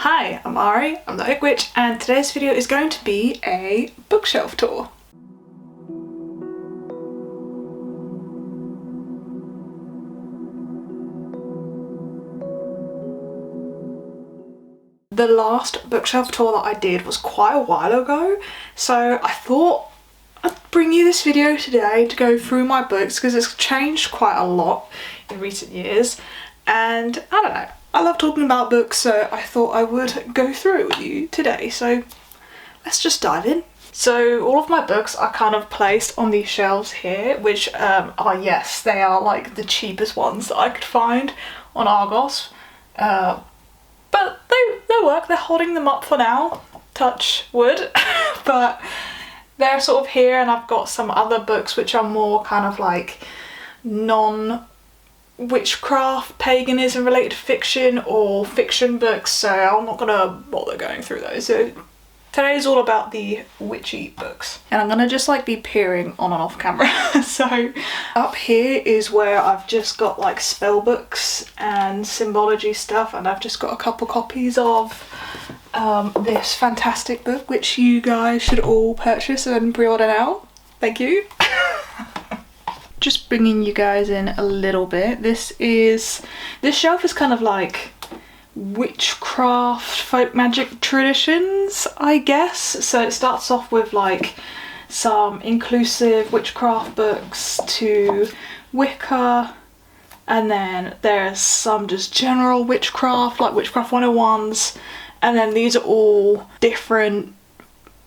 Hi, I'm Ari, I'm the Oak Witch, and today's video is going to be a bookshelf tour. The last bookshelf tour that I did was quite a while ago, so I thought I'd bring you this video today to go through my books because it's changed quite a lot in recent years, and I don't know, I love talking about books, so I thought I would go through it with you today, so let's just dive in. So all of my books are kind of placed on these shelves here, which yes, they are like the cheapest ones that I could find on Argos. But they work, they're holding them up for now, touch wood, but they're sort of here, and I've got some other books which are more kind of like non-witchcraft, paganism related fiction or fiction books, so I'm not gonna bother going through those. So today's all about the witchy books, and I'm gonna just like be peering on and off camera. So up here is where I've just got like spell books and symbology stuff, and I've just got a couple copies of this fantastic book which you guys should all purchase and pre-order now. Thank you. Just bringing you guys in a little bit. This shelf is kind of like witchcraft, folk magic traditions, I guess. So it starts off with like some inclusive witchcraft books to Wicca, and then there's some just general witchcraft, like Witchcraft 101s, and then these are all different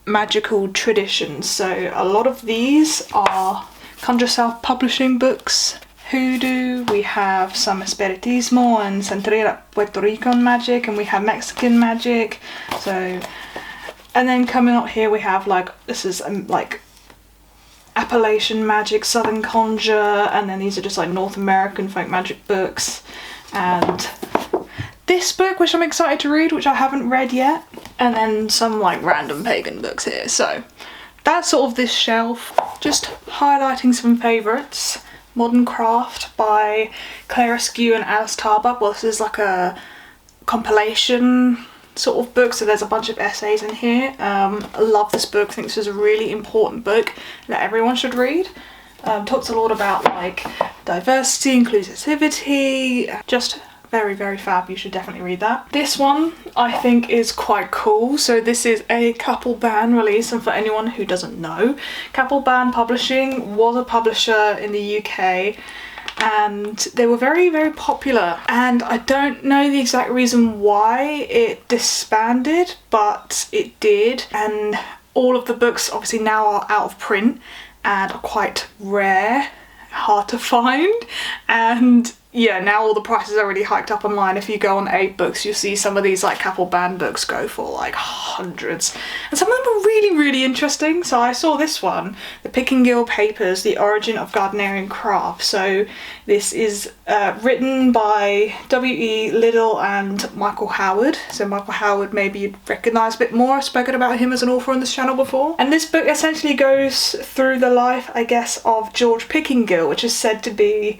magical traditions. So a lot of these are Conjure Self-Publishing books. Hoodoo, we have some Espiritismo and Santeria Puerto Rican magic, and we have Mexican magic. So, and then coming up here we have like, this is like Appalachian magic, Southern Conjure, and then these are just like North American folk magic books. And this book, which I'm excited to read, which I haven't read yet, and then some like random pagan books here. So that's sort of this shelf, just highlighting some favourites. Modern Craft by Claire Askew and Alice Tarbuck. Well, this is like a compilation sort of book, so there's a bunch of essays in here. I love this book. I think this is a really important book that everyone should read. Talks a lot about like diversity, inclusivity, just very, very fab. You should definitely read that. This one I think is quite cool. So this is a Capelban release, and for anyone who doesn't know, Capelban Publishing was a publisher in the UK, and they were very, very popular, and I don't know the exact reason why it disbanded, but it did, and all of the books obviously now are out of print and are quite rare, hard to find, and yeah, now all the prices are really hiked up online. If you go on 8 books, you'll see some of these like Capelban books go for like hundreds, and some of them are really, really interesting. So I saw this one, the Pickingill Papers, The Origin of Gardnerian Craft. So this is written by W.E. Liddell and Michael Howard. So Michael Howard, maybe you'd recognise a bit more. I've spoken about him as an author on this channel before. And this book essentially goes through the life, I guess, of George Pickingill, which is said to be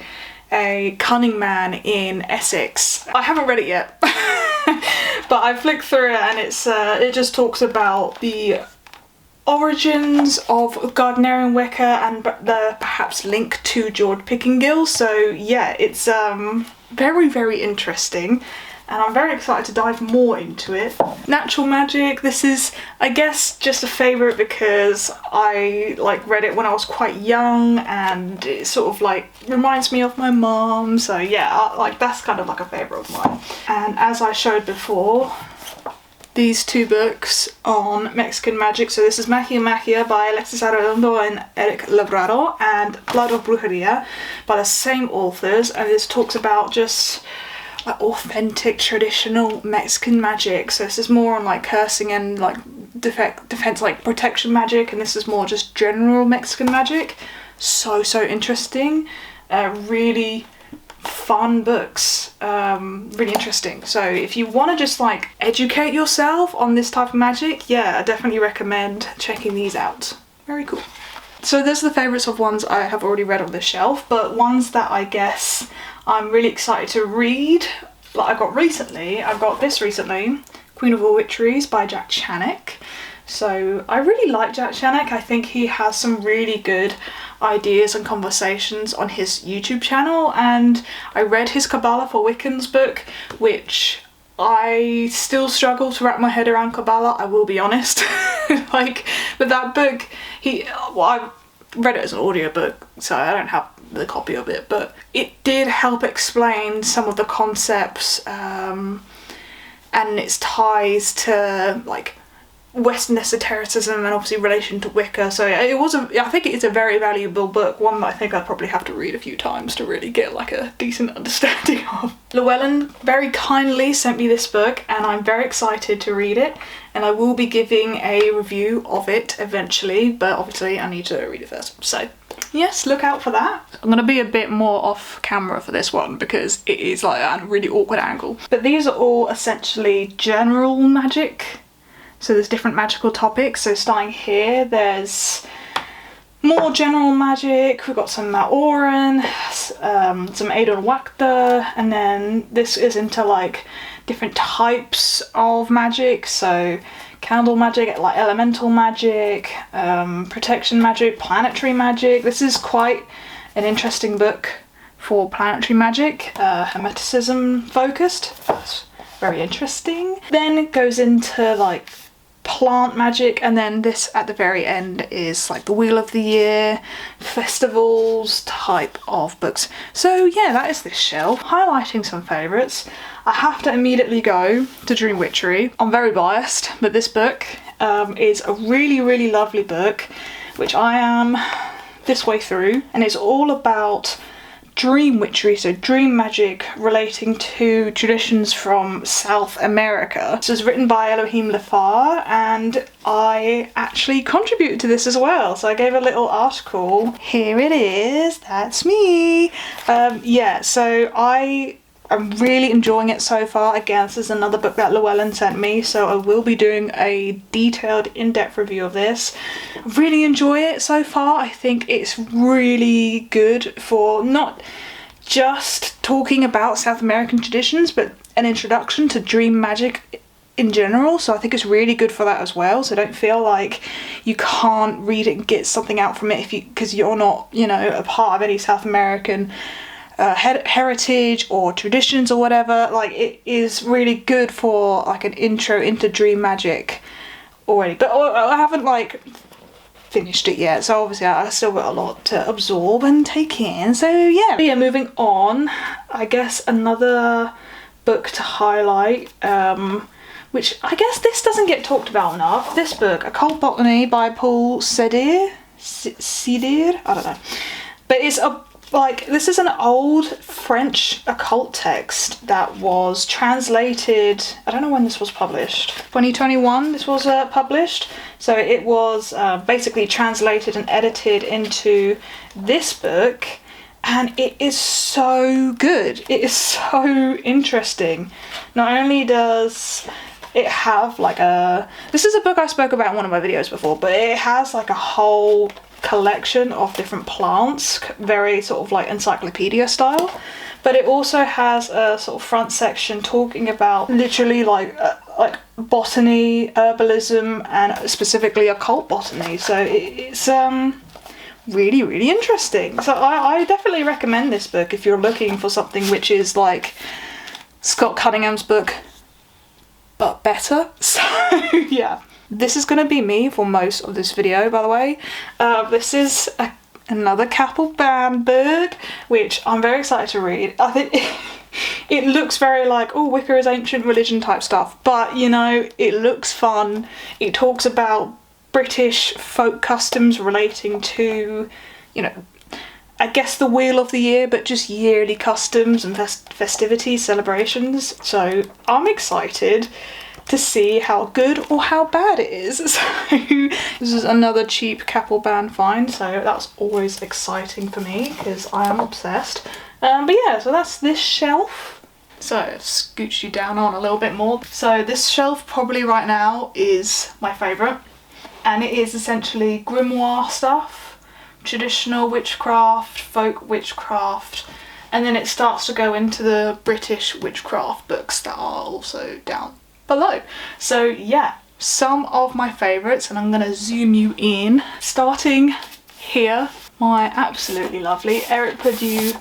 a cunning man in Essex. I haven't read it yet, but I flicked through it, and it just talks about the origins of Gardnerian Wicca and the perhaps link to George Pickingill. So yeah, it's very, very interesting, and I'm very excited to dive more into it. Natural magic, this is, I guess, just a favourite because I like read it when I was quite young, and it sort of like reminds me of my mom, so yeah, like that's kind of like a favourite of mine. And as I showed before, these 2 books on Mexican magic, so this is Magia Magia by Alexis Arredondo and Eric Labrado, and Blood of Brujeria by the same authors, and this talks about just like authentic traditional Mexican magic. So this is more on like cursing and like defense, like protection magic, and this is more just general Mexican magic. So interesting, really fun books, really interesting. So if you want to just like educate yourself on this type of magic, yeah, I definitely recommend checking these out. Very cool. So there's the favourites of ones I have already read on the shelf, but ones that I guess I'm really excited to read, like I got this recently, Queen of All Witcheries by Jack Chanek. So I really like Jack Chanek. I think he has some really good ideas and conversations on his YouTube channel, and I read his Kabbalah for Wiccans book, which I still struggle to wrap my head around Kabbalah, I will be honest. Like, but that book, I read it as an audiobook, so I don't have the copy of it, but it did help explain some of the concepts and its ties to like Western esotericism and obviously relation to Wicca. So I think it is a very valuable book, one that I think I'd probably have to read a few times to really get like a decent understanding of. Llewellyn very kindly sent me this book and I'm very excited to read it, and I will be giving a review of it eventually, but obviously I need to read it first. So yes, look out for that. I'm gonna be a bit more off camera for this one because it is like at a really awkward angle. But these are all essentially general magic. So there's different magical topics. So starting here, there's more general magic. We've got some Maoran, some Adon Wakta, and then this is into like different types of magic. So candle magic, like elemental magic, protection magic, planetary magic. This is quite an interesting book for planetary magic, hermeticism focused. That's very interesting. Then it goes into like plant magic, and then this at the very end is like the Wheel of the Year, festivals type of books. So yeah, that is this shelf. Highlighting some favourites, I have to immediately go to Dream Witchery. I'm very biased, but this book is a really lovely book, which I am this way through, and it's all about dream witchery, so dream magic relating to traditions from South America. So it's written by Elohim Lefar, and I actually contributed to this as well. So I gave a little article. Here it is, that's me. Yeah, so I'm really enjoying it so far. Again, this is another book that Llewellyn sent me, so I will be doing a detailed, in-depth review of this. I really enjoy it so far. I think it's really good for not just talking about South American traditions, but an introduction to dream magic in general. So I think it's really good for that as well. So don't feel like you can't read it and get something out from it because you're not, you know, a part of any South American heritage or traditions or whatever. Like, it is really good for like an intro into dream magic already, but I haven't like finished it yet, so obviously I still got a lot to absorb and take in. So yeah, moving on, I guess another book to highlight, which I guess this doesn't get talked about enough, this book, Occult Botany by Paul Cédire, I don't know, but it's this is an old French occult text that was translated, I don't know when this was published, 2021 this was published. So it was basically translated and edited into this book, and it is so good. It is so interesting. Not only does it have like this is a book I spoke about in one of my videos before, but it has like a whole collection of different plants, very sort of like encyclopedia style, but it also has a sort of front section talking about literally like botany, herbalism, and specifically occult botany. So it's really interesting. So I definitely recommend this book if you're looking for something which is like Scott Cunningham's book but better. So yeah. This is going to be me for most of this video, by the way. This is another Capel Band book, which I'm very excited to read. I think it looks very like, oh, Wicca is ancient religion type stuff, but you know, it looks fun. It talks about British folk customs relating to, you know, I guess the Wheel of the Year, but just yearly customs and festivities, celebrations. So I'm excited to see how good or how bad it is. So this is another cheap Capel Band find, so that's always exciting for me because I am obsessed. But yeah, so that's this shelf. So I've scooched you down on a little bit more. So this shelf probably right now is my favourite, and it is essentially grimoire stuff, traditional witchcraft, folk witchcraft, and then it starts to go into the British witchcraft books that are also down below. So yeah, some of my favourites, and I'm going to zoom you in. Starting here, my absolutely lovely Eric Perdue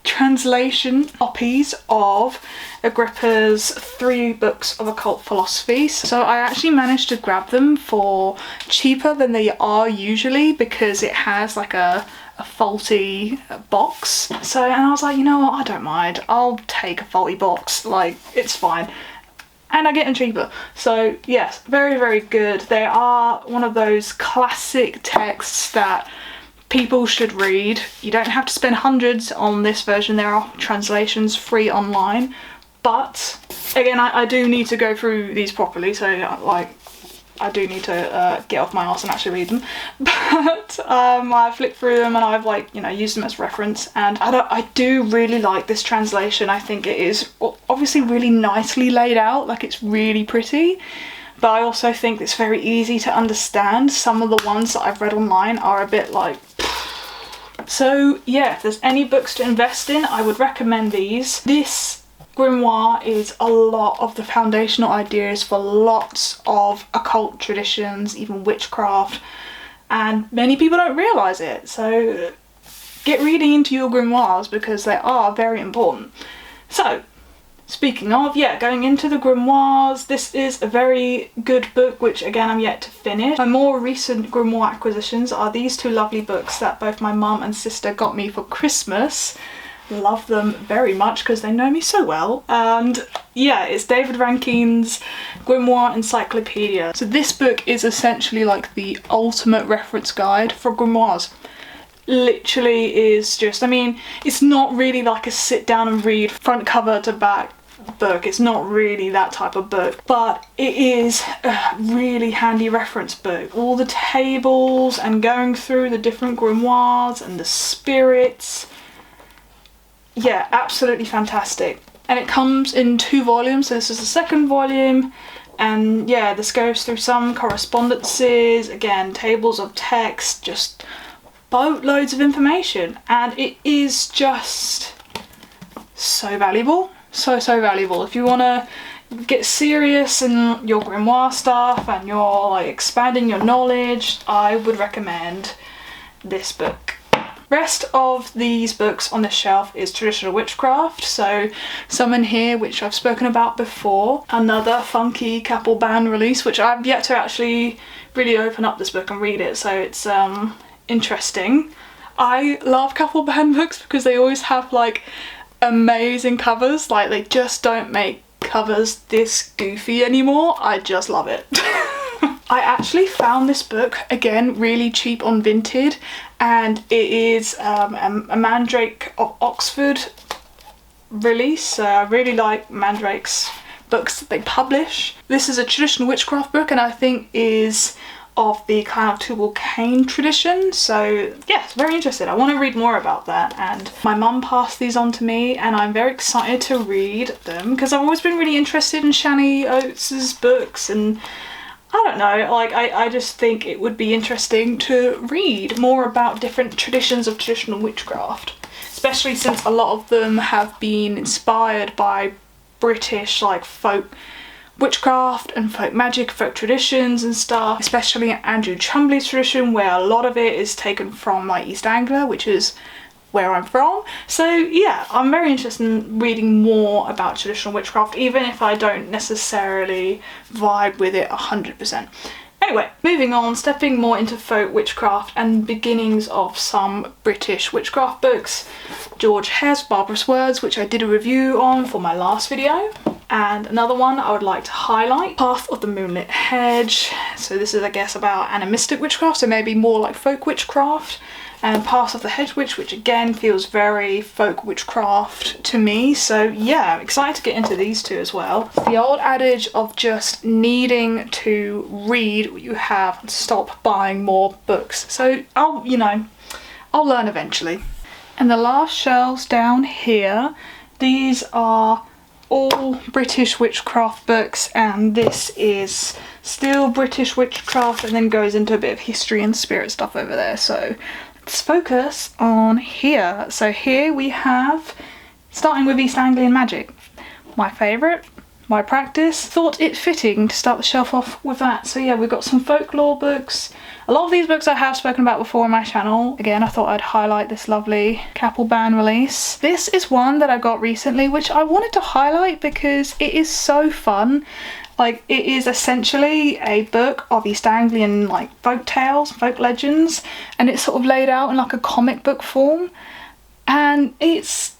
translation copies of Agrippa's 3 books of occult philosophy. So I actually managed to grab them for cheaper than they are usually, because it has like a faulty box. So, and I was like, you know what, I don't mind, I'll take a faulty box, like, it's fine. And I get them cheaper. So yes, very, very good. They are one of those classic texts that people should read. You don't have to spend hundreds on this version. There are translations free online. But again, I do need to go through these properly. So like, I do need to get off my arse and actually read them. But I flicked through them and I've, like, you know, used them as reference. And I do really like this translation. I think it is obviously really nicely laid out. Like, it's really pretty. But I also think it's very easy to understand. Some of the ones that I've read online are a bit like... So yeah, if there's any books to invest in, I would recommend these. This grimoire is a lot of the foundational ideas for lots of occult traditions, even witchcraft, and many people don't realise it. So get reading into your grimoires, because they are very important. So speaking of, yeah, going into the grimoires, this is a very good book, which again I'm yet to finish. My more recent grimoire acquisitions are these 2 lovely books that both my mum and sister got me for Christmas. Love them very much because they know me so well. And yeah, it's David Rankine's Grimoire Encyclopedia. So this book is essentially like the ultimate reference guide for grimoires. Literally is just, I mean, it's not really like a sit down and read front cover to back book. It's not really that type of book, but it is a really handy reference book. All the tables and going through the different grimoires and the spirits. Yeah, absolutely fantastic. And it comes in 2 volumes, so this is the 2nd volume. And yeah, this goes through some correspondences, again, tables of text, just boatloads of information. And it is just so valuable. So valuable. If you want to get serious in your grimoire stuff and you're like expanding your knowledge, I would recommend this book. Rest of these books on the shelf is traditional witchcraft, so some in here which I've spoken about before. Another funky Capelban release, which I've yet to actually really open up this book and read it, so it's interesting. I love Capelban books because they always have like amazing covers. Like, they just don't make covers this goofy anymore. I just love it. I actually found this book, again, really cheap on Vinted, and it is a Mandrake of Oxford release. I really like Mandrake's books that they publish. This is a traditional witchcraft book, and I think is of the kind of Tubal Cain tradition, so yes, very interested. I want to read more about that, and my mum passed these on to me and I'm very excited to read them because I've always been really interested in Shani Oates's books, and I don't know, like I just think it would be interesting to read more about different traditions of traditional witchcraft, especially since a lot of them have been inspired by British like folk witchcraft and folk magic, folk traditions and stuff, especially Andrew Chumbley's tradition, where a lot of it is taken from like East Anglia, which is where I'm from. So yeah, I'm very interested in reading more about traditional witchcraft, even if I don't necessarily vibe with it 100%. Anyway, moving on, stepping more into folk witchcraft and beginnings of some British witchcraft books. George Hare's Barbarous Words, which I did a review on for my last video. And another one I would like to highlight, Path of the Moonlit Hedge. So this is, I guess, about animistic witchcraft, so maybe more like folk witchcraft. And Path of the Hedge Witch, which again feels very folk witchcraft to me. So yeah, I'm excited to get into these two as well. The old adage of just needing to read what you have and stop buying more books. So I'll learn eventually. And the last shelves down here, these are all British witchcraft books, and this is still British witchcraft and then goes into a bit of history and spirit stuff over there. So let's focus on here. So here we have, starting with East Anglian magic, my favourite, my practice, thought it fitting to start the shelf off with that. So yeah, we've got some folklore books. A lot of these books I have spoken about before on my channel. Again, I thought I'd highlight this lovely Capelban release. This is one that I got recently, which I wanted to highlight because it is so fun. Like, it is essentially a book of East Anglian like folk tales, folk legends, and it's sort of laid out in like a comic book form, and it's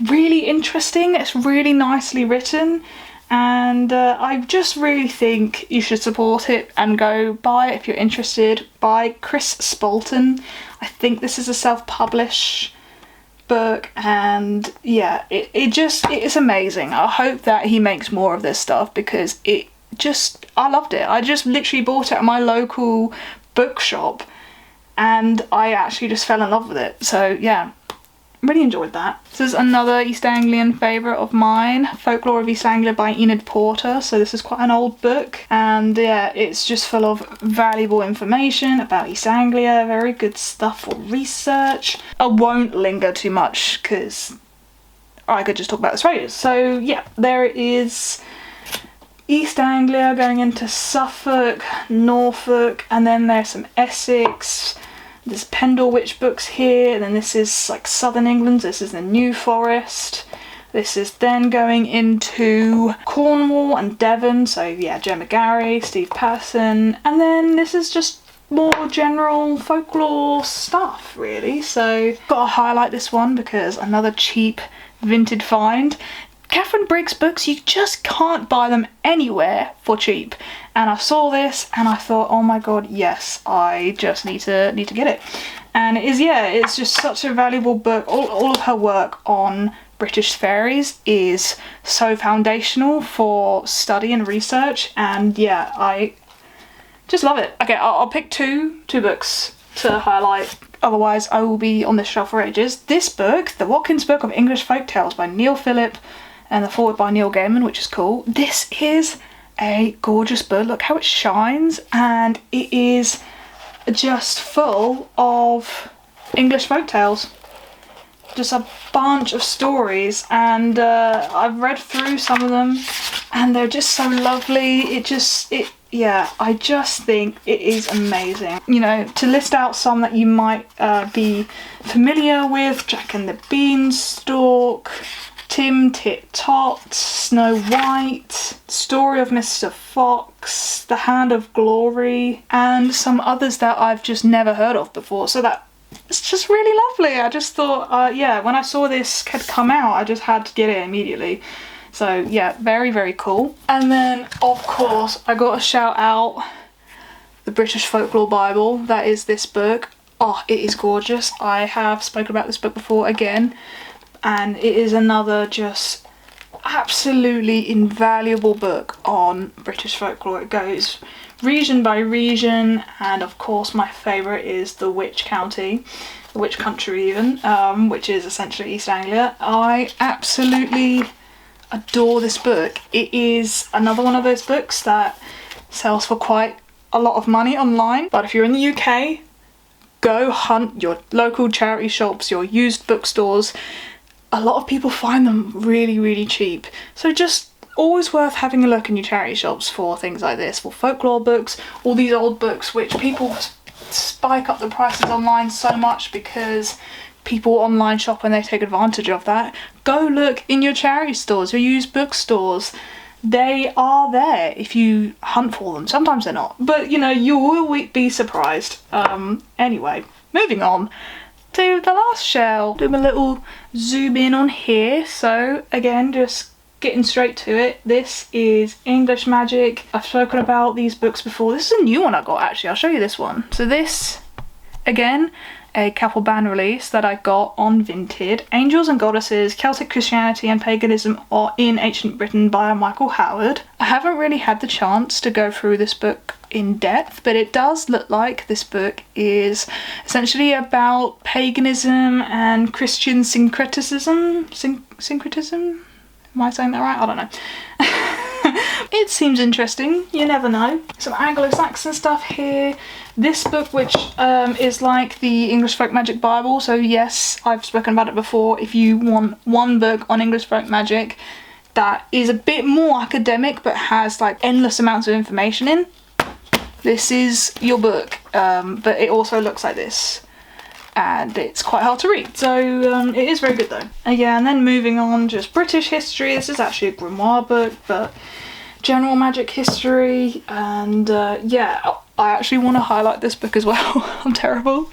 really interesting. It's really nicely written, and I just really think you should support it and go buy it if you're interested. By Chris Spalton. I think this is a self-publish book, and yeah, it is amazing. I hope that he makes more of this stuff because I loved it. I just literally bought it at my local bookshop and I actually just fell in love with it. So yeah, really enjoyed that. This is another East Anglian favourite of mine, Folklore of East Anglia by Enid Porter. So this is quite an old book, and yeah, it's just full of valuable information about East Anglia, very good stuff for research. I won't linger too much because I could just talk about this for ages. So yeah, there it is. East Anglia going into Suffolk, Norfolk, and then there's some Essex. There's Pendle Witch books here, and then this is like southern England, this is the New Forest. This is then going into Cornwall and Devon, so yeah, Gemma Gary, Steve Patterson, and then this is just more general folklore stuff really. So gotta highlight this one because another cheap vintage find. Catherine Briggs books, you just can't buy them anywhere for cheap, and I saw this and I thought, oh my god, yes, I just need to get it. And it is, yeah, it's just such a valuable book. All of her work on British fairies is so foundational for study and research, and yeah, I just love it. Okay, I'll pick two books to highlight, otherwise I will be on this shelf for ages. This book, the Watkins Book of English Folk Tales by Neil Phillip, and the foreword by Neil Gaiman, which is cool. This is a gorgeous book. Look how it shines, and it is just full of English folk tales. Just a bunch of stories, and I've read through some of them and they're just so lovely. Yeah, I just think it is amazing. You know, to list out some that you might be familiar with: Jack and the Beanstalk, Tim Tit Tot, Snow White, Story of Mr. Fox, The Hand of Glory, and some others that I've just never heard of before. So it's just really lovely. I just thought, yeah, when I saw this had come out, I just had to get it immediately. So yeah, very, very cool. And then, of course, I got to shout out the British Folklore Bible. That is this book. Oh, it is gorgeous. I have spoken about this book before again, and it is another just absolutely invaluable book on British folklore. It goes region by region, and of course my favourite is the Witch County, the Witch Country even, which is essentially East Anglia. I absolutely adore this book. It is another one of those books that sells for quite a lot of money online, but if you're in the UK, go hunt your local charity shops, your used bookstores. A lot of people find them really, really cheap. So just always worth having a look in your charity shops for things like this, for folklore books, all these old books which people spike up the prices online so much because people online shop and they take advantage of that. Go look in your charity stores, your used bookstores. They are there if you hunt for them. Sometimes they're not, but you know, you will be surprised. Anyway, moving on to the last shelf. Do a little zoom in on here. So again, just getting straight to it. This is English Magic. I've spoken about these books before. This is a new one I got actually. I'll show you this one. So this, again, a Capelban release that I got on Vinted. Angels and Goddesses, Celtic Christianity and Paganism are in Ancient Britain by Michael Howard. I haven't really had the chance to go through this book in depth, but it does look like this book is essentially about paganism and Christian syncretism. Syncretism? Am I saying that right? I don't know. It seems interesting, you never know. Some Anglo-Saxon stuff here. This book, which is like the English Folk Magic Bible, so yes, I've spoken about it before. If you want one book on English Folk Magic, that is a bit more academic but has like endless amounts of information in, this is your book. But it also looks like this, and it's quite hard to read, so it is very good though. Yeah, and then moving on, just British history. This is actually a grimoire book, but general magic history. And yeah, I actually want to highlight this book as well. I'm terrible.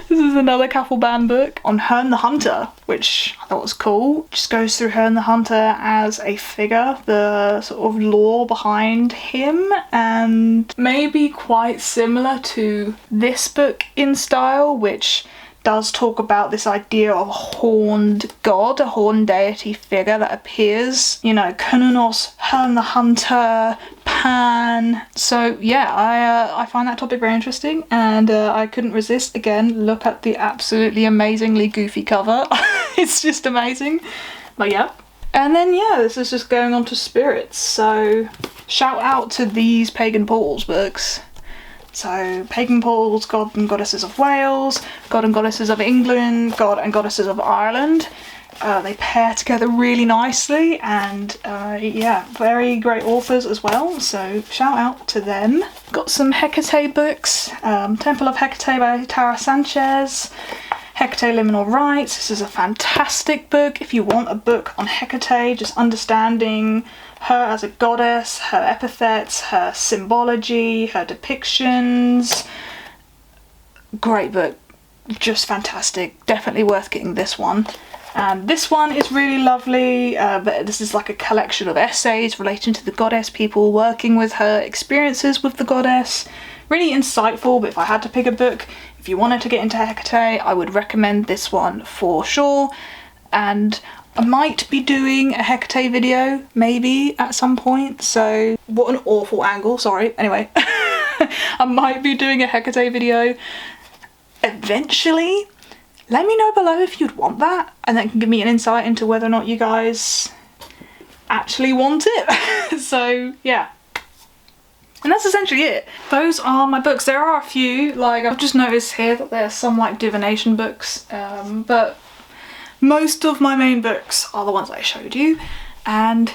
This is another Kaffel book on Herne the Hunter, which I thought was cool. Just goes through Herne the Hunter as a figure, the sort of lore behind him, and maybe quite similar to this book in style, which does talk about this idea of a horned god, a horned deity figure that appears, you know, Cernunnos, Herne the Hunter, Pan. So yeah, I find that topic very interesting, and I couldn't resist. Again, look at the absolutely amazingly goofy cover. It's just amazing. But yeah. And then yeah, this is just going on to spirits. So shout out to these Pagan Pauls books. So Pagan Pauls, God and Goddesses of Wales, God and Goddesses of England, God and Goddesses of Ireland. They pair together really nicely, and yeah, very great authors as well, so shout out to them. Got some Hecate books, Temple of Hecate by Tara Sanchez, Hecate Liminal Rites. This is a fantastic book if you want a book on Hecate, just understanding her as a goddess, her epithets, her symbology, her depictions. Great book, just fantastic, definitely worth getting this one. And this one is really lovely, but this is like a collection of essays relating to the goddess, people working with her, experiences with the goddess. Really insightful, but if I had to pick a book, if you wanted to get into Hecate, I would recommend this one for sure. And I might be doing a Hecate video, maybe, at some point, so what an awful angle, sorry. Anyway, I might be doing a Hecate video eventually. Let me know below if you'd want that, and that can give me an insight into whether or not you guys actually want it. So yeah. And that's essentially it. Those are my books. There are a few, like I've just noticed here that there's some like divination books, but most of my main books are the ones I showed you. And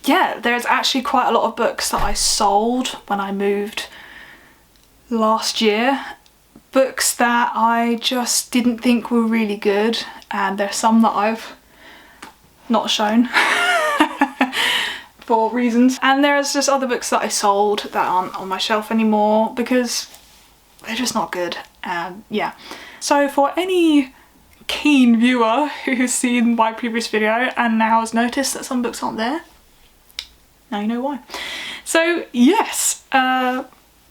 yeah, there's actually quite a lot of books that I sold when I moved last year. Books that I just didn't think were really good, and there's some that I've not shown for reasons. And there's just other books that I sold that aren't on my shelf anymore because they're just not good. Yeah. So for any keen viewer who's seen my previous video and now has noticed that some books aren't there, now you know why. So yes,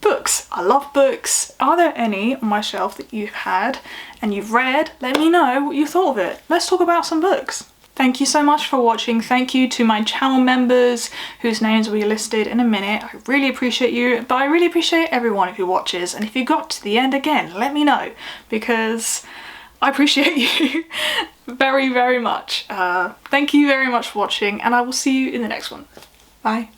books. I love books. Are there any on my shelf that you've had and you've read? Let me know what you thought of it. Let's talk about some books. Thank you so much for watching. Thank you to my channel members whose names will be listed in a minute. I really appreciate you, but I really appreciate everyone who watches. And if you got to the end again, let me know, because I appreciate you very, very much. Thank you very much for watching, and I will see you in the next one. Bye.